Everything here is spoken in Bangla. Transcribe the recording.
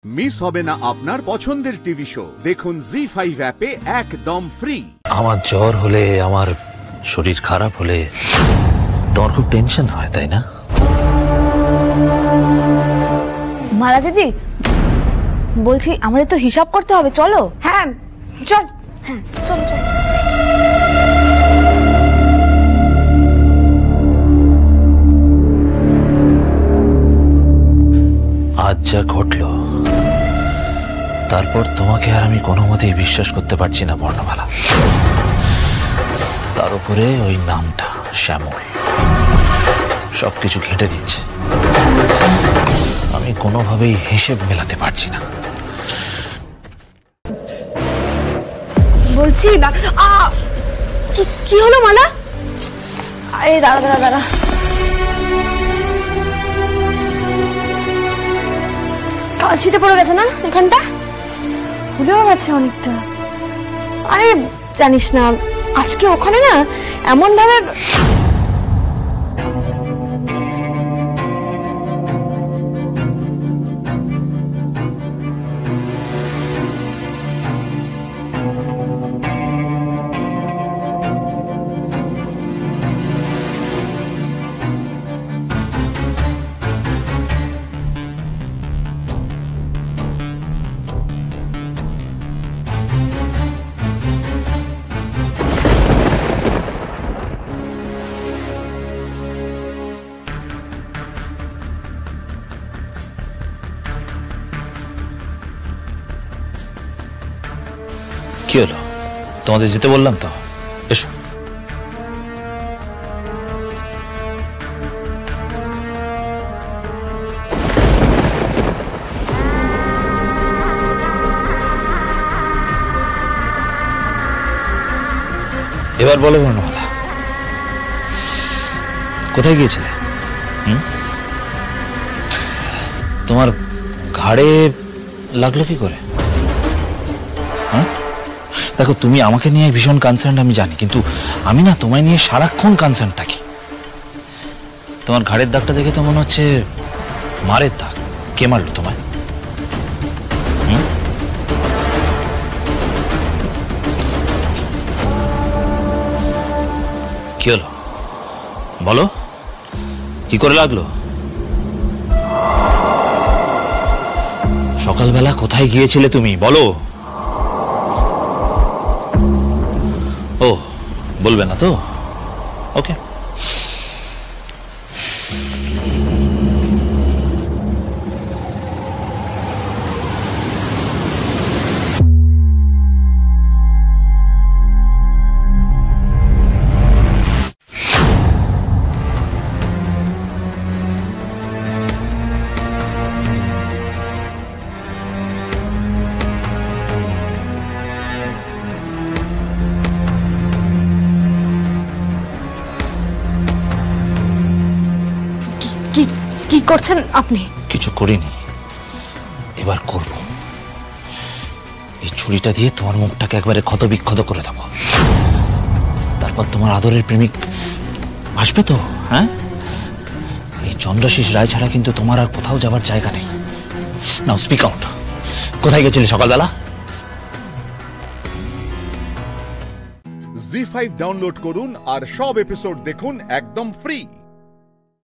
মিস হবে না আপনার পছন্দের টিভি শো। দেখুন জি5 অ্যাপে একদম ফ্রি। আমার জ্বর হলে, আমার শরীর খারাপ হলে তোমার খুব টেনশন হয়, তাই না? মালা দিদি বলছি, আমাদের তো হিসাব করতে হবে, চলো। হ্যাঁ চল। হ্যাঁ চলো চলো। আজ যা ঘটলো তারপর তোমাকে আর আমি কোনো মতেই বিশ্বাস করতে পারছি না বর্ণমালা। তার উপরে ওই নামটা শ্যামল সবকিছু ঘেঁটে দিচ্ছে। আমি কোনোভাবেই হিসেব মেলাতে পারছি না। বলছি কি হলো মালা? আরে দাঁড়া দাঁড়া দাঁড়া, কালচিটে পড়ে গেছে না এখানটা? খুলেও গেছে অনেকটা। আরে জানিস না, আজকে ওখানে না এমন ভাবে কি হলো? তোমাদের যেতে বললাম তো, এসো। এবার বলো বর্ণমালা, কোথায় গিয়েছিলে? তোমার ঘাড়ে লাগলো কি করে? দেখো, তুমি আমাকে নিয়ে ভীষণ কনসার্ন আমি জানি, কিন্তু আমি না তোমায় নিয়ে সারাক্ষণ কনসার্ন থাকি। তোমার ঘাড়ের দাগটা দেখে তো মনে হচ্ছে মারের দাগ। কে মারলো তোমায়? কি হলো বলো, কি করে লাগলো? সকালবেলা কোথায় গিয়েছিলে তুমি বলো? ও বলবে না তো? ওকে। কি করছেন আপনি? কিছু করিনি, এবার করব। এই ছুরিটা দিয়ে তোমার মুখটাকে একবারে ক্ষত বিক্ষত করে দেবো। তারপর তোমার আদরের প্রেমিক আসবে তো। হ্যাঁ, এই চন্দ্রশীষ রায় ছাড়া কিন্তু তোমার আর কোথাও যাবার জায়গা নেই। নাও স্পিক আউট, কোথায় গেছিলে সকালবেলা? জি5 ডাউনলোড করুন আর সব এপিসোড দেখুন একদম ফ্রি।